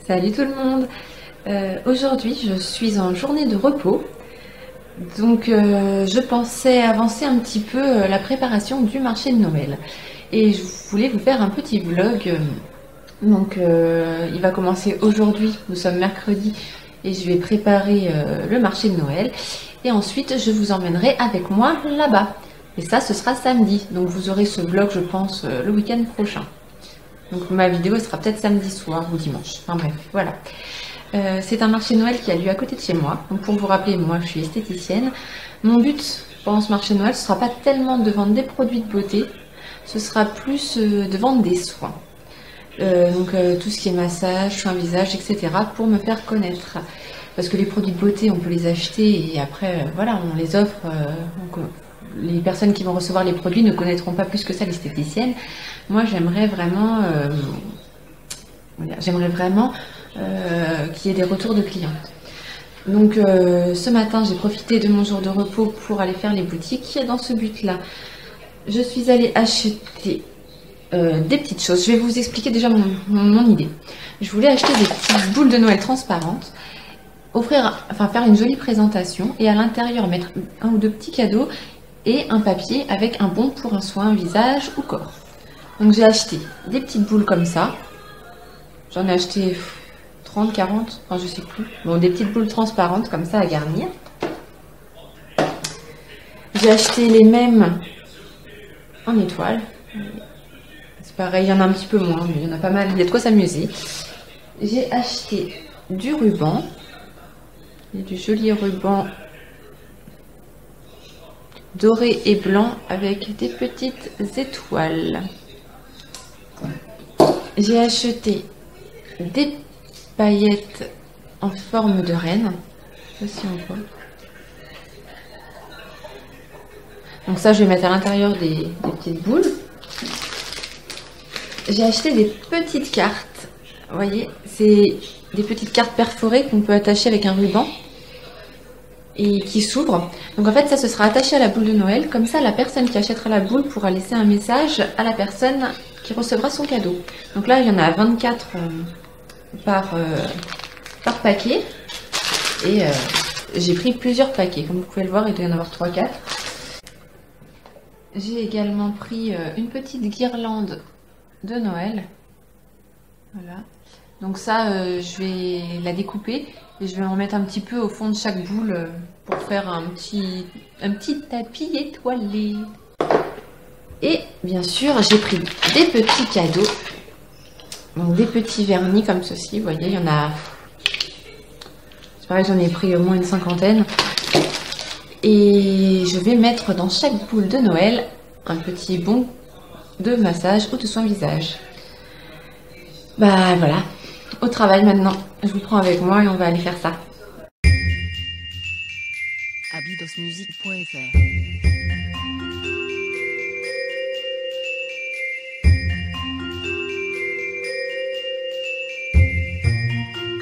Salut tout le monde. Aujourd'hui je suis en journée de repos, donc je pensais avancer un petit peu la préparation du marché de Noël et je voulais vous faire un petit vlog. Donc il va commencer aujourd'hui, nous sommes mercredi et je vais préparer le marché de Noël et ensuite je vous emmènerai avec moi là-bas, et ça ce sera samedi, donc vous aurez ce vlog je pense le week-end prochain. Donc ma vidéo sera peut-être samedi soir ou dimanche. Enfin bref, voilà. C'est un marché de Noël qui a lieu à côté de chez moi. Donc pour vous rappeler, moi je suis esthéticienne. Mon but pendant ce marché de Noël, ce sera pas tellement de vendre des produits de beauté, ce sera plus de vendre des soins. Tout ce qui est massage, soin visage, etc. pour me faire connaître. Parce que les produits de beauté, on peut les acheter et après, voilà, on les offre. Les personnes qui vont recevoir les produits ne connaîtront pas plus que ça l'esthéticienne. Moi, j'aimerais vraiment qu'il y ait des retours de clients. Donc, ce matin, j'ai profité de mon jour de repos pour aller faire les boutiques. Dans ce but-là, je suis allée acheter des petites choses. Je vais vous expliquer déjà mon idée. Je voulais acheter des petites boules de Noël transparentes, faire une jolie présentation et à l'intérieur mettre un ou deux petits cadeaux et un papier avec un bon pour un soin visage ou corps. Donc j'ai acheté des petites boules comme ça. J'en ai acheté 30, 40, enfin je sais plus. Bon, des petites boules transparentes comme ça à garnir. J'ai acheté les mêmes en étoile. C'est pareil, il y en a un petit peu moins, mais il y en a pas mal. Il y a de quoi s'amuser. J'ai acheté du ruban. Il y a du joli ruban doré et blanc avec des petites étoiles. J'ai acheté des paillettes en forme de reine. Je sais pas si on voit. Donc ça, je vais mettre à l'intérieur des petites boules. J'ai acheté des petites cartes. Vous voyez, c'est des petites cartes perforées qu'on peut attacher avec un ruban et qui s'ouvrent. Donc en fait, ça, ce sera attaché à la boule de Noël. Comme ça, la personne qui achètera la boule pourra laisser un message à la personne qui recevra son cadeau. Donc là, il y en a 24 par paquet. Et j'ai pris plusieurs paquets. Comme vous pouvez le voir, il doit y en avoir 3-4. J'ai également pris une petite guirlande de Noël. Voilà. Donc ça, je vais la découper et je vais en mettre un petit peu au fond de chaque boule pour faire un petit tapis étoilé. Et bien sûr, j'ai pris des petits cadeaux. Donc des petits vernis comme ceci, vous voyez, il y en a... C'est pareil, j'en ai pris au moins une 50aine. Et je vais mettre dans chaque boule de Noël un petit bon de massage ou de soin visage. Bah voilà, au travail maintenant. Je vous prends avec moi et on va aller faire ça. abidosmusic.fr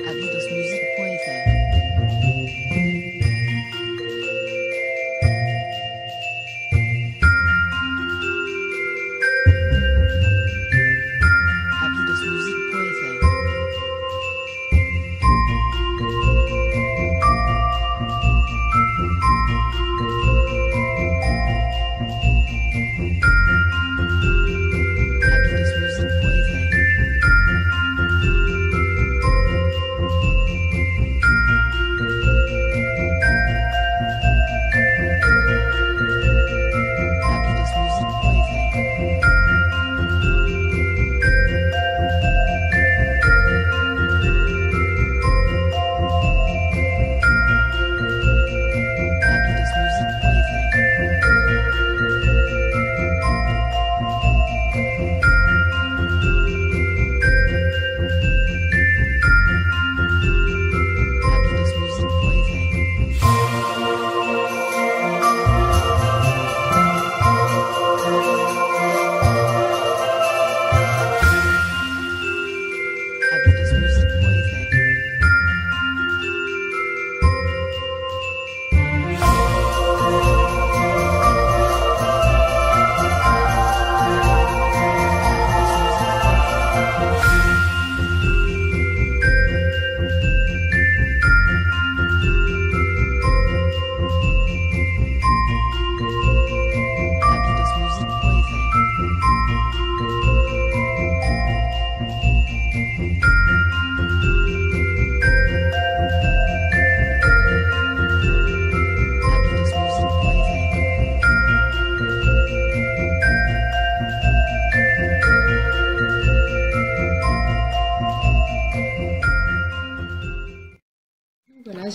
abidosmusic.fr.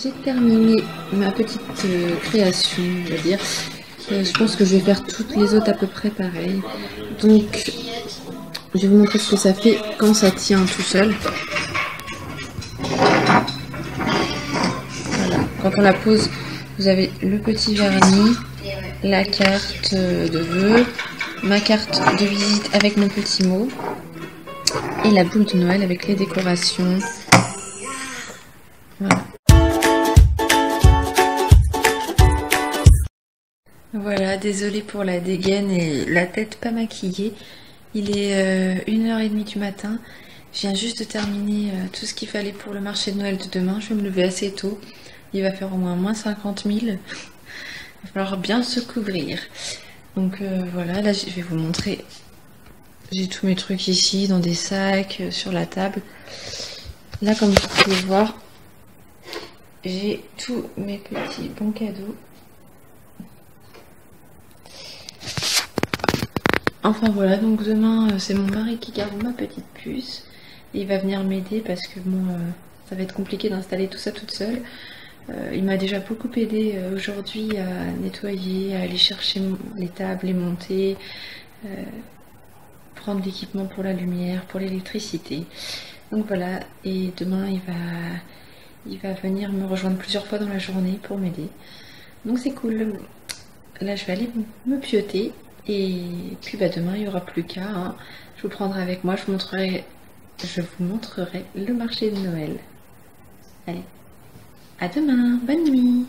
j'ai terminé ma petite création, on va dire. Je pense que je vais faire toutes les autres à peu près pareil. Donc, je vais vous montrer ce que ça fait quand ça tient tout seul. Voilà. Quand on la pose, vous avez le petit vernis, la carte de vœux, ma carte de visite avec mon petit mot et la boule de Noël avec les décorations. Voilà. Voilà, désolée pour la dégaine et la tête pas maquillée. Il est 1h30 du matin. Je viens juste de terminer tout ce qu'il fallait pour le marché de Noël de demain. Je vais me lever assez tôt. Il va faire au moins 50 000. Il va falloir bien se couvrir. Donc voilà, là je vais vous montrer. J'ai tous mes trucs ici dans des sacs, sur la table. Là, comme vous pouvez voir, j'ai tous mes petits bons cadeaux. Enfin voilà, donc demain c'est mon mari qui garde ma petite puce. Et il va venir m'aider parce que bon, ça va être compliqué d'installer tout ça toute seule. Il m'a déjà beaucoup aidé aujourd'hui à nettoyer, à aller chercher les tables, les monter, prendre l'équipement pour la lumière, pour l'électricité. Donc voilà, et demain il va venir me rejoindre plusieurs fois dans la journée pour m'aider. Donc c'est cool. Là je vais aller me pioter. Et puis bah demain il n'y aura plus qu'à, hein. Je vous prendrai avec moi, je vous montrerai le marché de Noël. Allez, à demain, bonne nuit.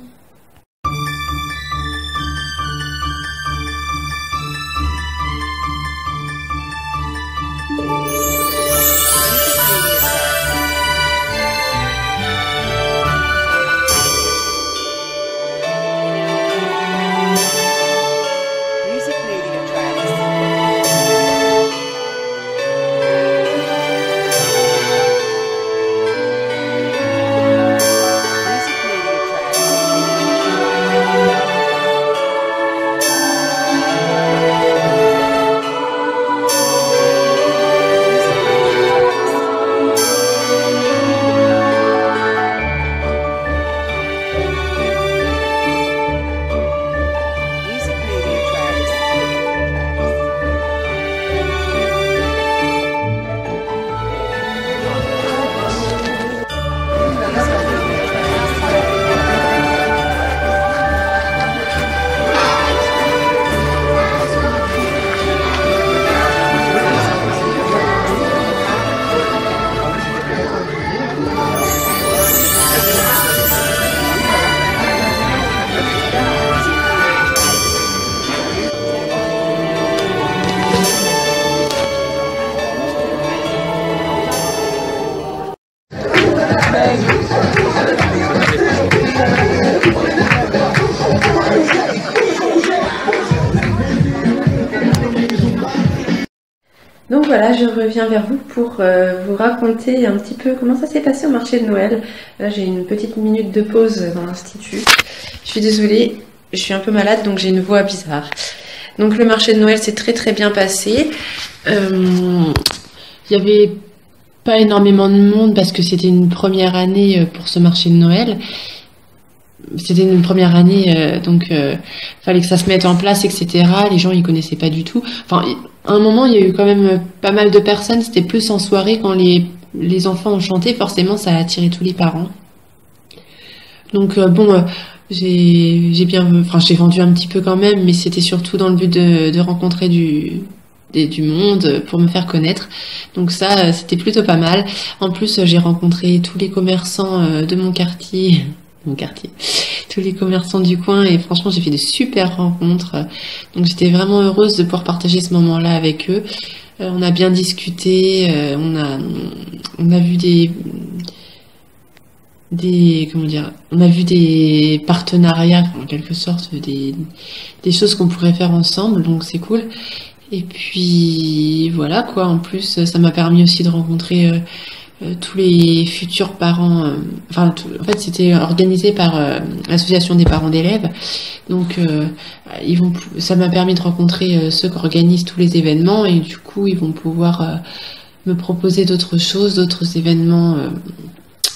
Donc voilà, je reviens vers vous pour vous raconter un petit peu comment ça s'est passé au marché de Noël. Là, j'ai une petite minute de pause dans l'institut. Je suis désolée, je suis un peu malade, donc j'ai une voix bizarre. Donc le marché de Noël s'est très bien passé. Il y avait pas énormément de monde parce que c'était une première année pour ce marché de Noël. C'était une première année, donc fallait que ça se mette en place, etc. Les gens ils connaissaient pas du tout. Enfin, à un moment il y a eu quand même pas mal de personnes. C'était plus en soirée quand les enfants ont chanté. Forcément, ça a attiré tous les parents. Donc bon, j'ai vendu un petit peu quand même, mais c'était surtout dans le but de rencontrer du monde pour me faire connaître. Donc ça, c'était plutôt pas mal. En plus, j'ai rencontré tous les commerçants de mon quartier, tous les commerçants du coin, et franchement, j'ai fait de super rencontres. Donc j'étais vraiment heureuse de pouvoir partager ce moment-là avec eux. On a bien discuté, on a vu on a vu des partenariats, en quelque sorte, des choses qu'on pourrait faire ensemble, donc c'est cool. Et puis voilà quoi, en plus ça m'a permis aussi de rencontrer tous les futurs parents, en fait c'était organisé par l'association des parents d'élèves, donc ça m'a permis de rencontrer ceux qui organisent tous les événements, et du coup ils vont pouvoir me proposer d'autres choses, d'autres événements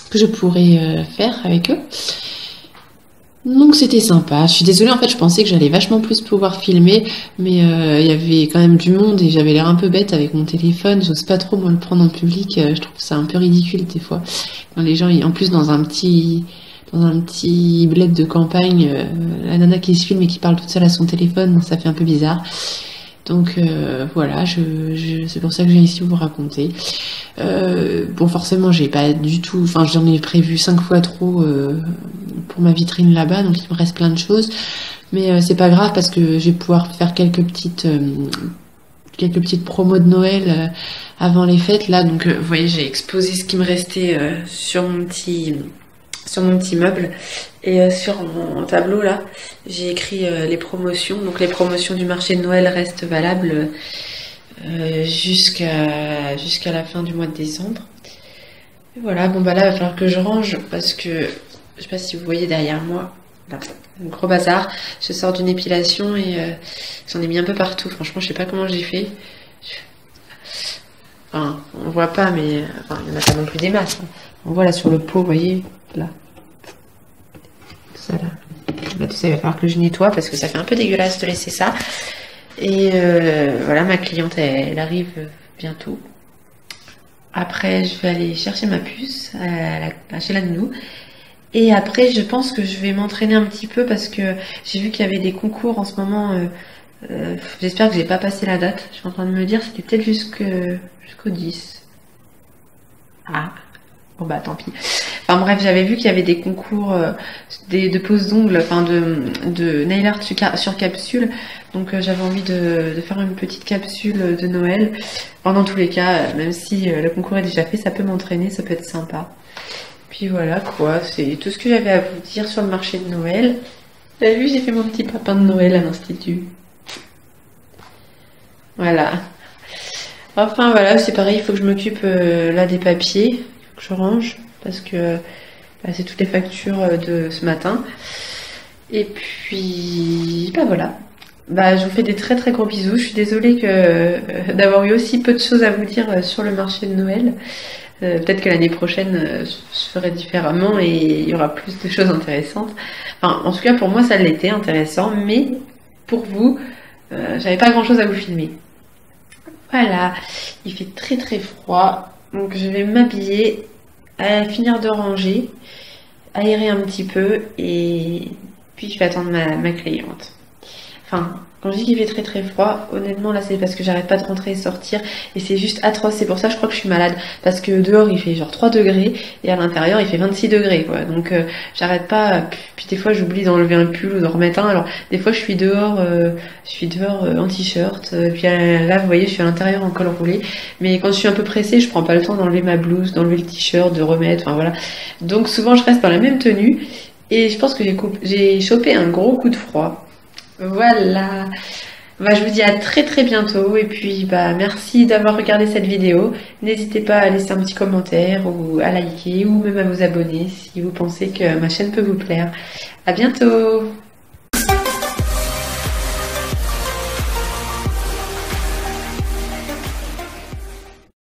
que je pourrais faire avec eux. Donc c'était sympa. Je suis désolée, en fait, je pensais que j'allais vachement plus pouvoir filmer, mais il y avait quand même du monde et j'avais l'air un peu bête avec mon téléphone. J'ose pas trop moi le prendre en public. Je trouve ça un peu ridicule des fois. Quand les gens, en plus dans un petit bled de campagne, la nana qui se filme et qui parle toute seule à son téléphone, ça fait un peu bizarre. Donc voilà, c'est pour ça que j'ai ici vous raconter. Bon, forcément, j'ai pas du tout. Enfin, j'en ai prévu 5 fois trop pour ma vitrine là-bas, donc il me reste plein de choses. Mais c'est pas grave parce que je vais pouvoir faire quelques petites promos de Noël avant les fêtes là. Donc, vous voyez, j'ai exposé ce qui me restait sur mon petit meuble et sur mon tableau là, j'ai écrit les promotions. Donc, les promotions du marché de Noël restent valables jusqu'à la fin du mois de décembre. Et voilà, bon bah là, il va falloir que je range parce que je sais pas si vous voyez derrière moi, là, un gros bazar. Je sors d'une épilation et j'en ai mis un peu partout. Franchement, je sais pas comment j'ai fait. Enfin, on voit pas, mais enfin, il n'y en a pas non plus des masses, hein. On voit là sur le pot, vous voyez, là, tout ça là. Bah, tout ça, il va falloir que je nettoie parce que ça fait un peu dégueulasse de laisser ça. Et voilà, ma cliente, elle arrive bientôt. Après, je vais aller chercher ma puce chez la nounou. Et après, je pense que je vais m'entraîner un petit peu parce que j'ai vu qu'il y avait des concours en ce moment. J'espère que j'ai pas passé la date. Je suis en train de me dire, c'était peut-être jusqu'au 10. Ah, bon bah tant pis. Enfin bref, j'avais vu qu'il y avait des concours de pose d'ongles, enfin de nail art sur capsule. Donc j'avais envie de faire une petite capsule de Noël. Enfin, dans tous les cas, même si le concours est déjà fait, ça peut m'entraîner, ça peut être sympa. Puis voilà quoi, c'est tout ce que j'avais à vous dire sur le marché de Noël. Vous avez vu, j'ai fait mon petit papin de Noël à l'Institut. Voilà. Enfin voilà, c'est pareil, il faut que je m'occupe là des papiers, il faut que je range parce que bah, c'est toutes les factures de ce matin. Et puis bah voilà. Bah je vous fais des très très gros bisous. Je suis désolée d'avoir eu aussi peu de choses à vous dire sur le marché de Noël. Peut-être que l'année prochaine je ferai différemment et il y aura plus de choses intéressantes. Enfin, en tout cas pour moi ça l'était intéressant, mais pour vous, j'avais pas grand chose à vous filmer. Voilà, il fait très très froid, donc je vais m'habiller, finir de ranger, aérer un petit peu et puis je vais attendre ma cliente. Enfin, quand je dis qu'il fait très très froid, honnêtement là c'est parce que j'arrête pas de rentrer et sortir et c'est juste atroce. C'est pour ça que je crois que je suis malade parce que dehors il fait genre 3 degrés et à l'intérieur il fait 26 degrés quoi. Donc j'arrête pas. Puis des fois j'oublie d'enlever un pull ou d'en remettre un. Alors des fois je suis dehors en t-shirt. Puis là vous voyez je suis à l'intérieur en col roulé. Mais quand je suis un peu pressée je prends pas le temps d'enlever ma blouse, d'enlever le t-shirt, de remettre. Enfin voilà. Donc souvent je reste dans la même tenue et je pense que j'ai chopé un gros coup de froid. Voilà. Bah, je vous dis à très très bientôt et puis bah merci d'avoir regardé cette vidéo. N'hésitez pas à laisser un petit commentaire ou à liker ou même à vous abonner si vous pensez que ma chaîne peut vous plaire. À bientôt!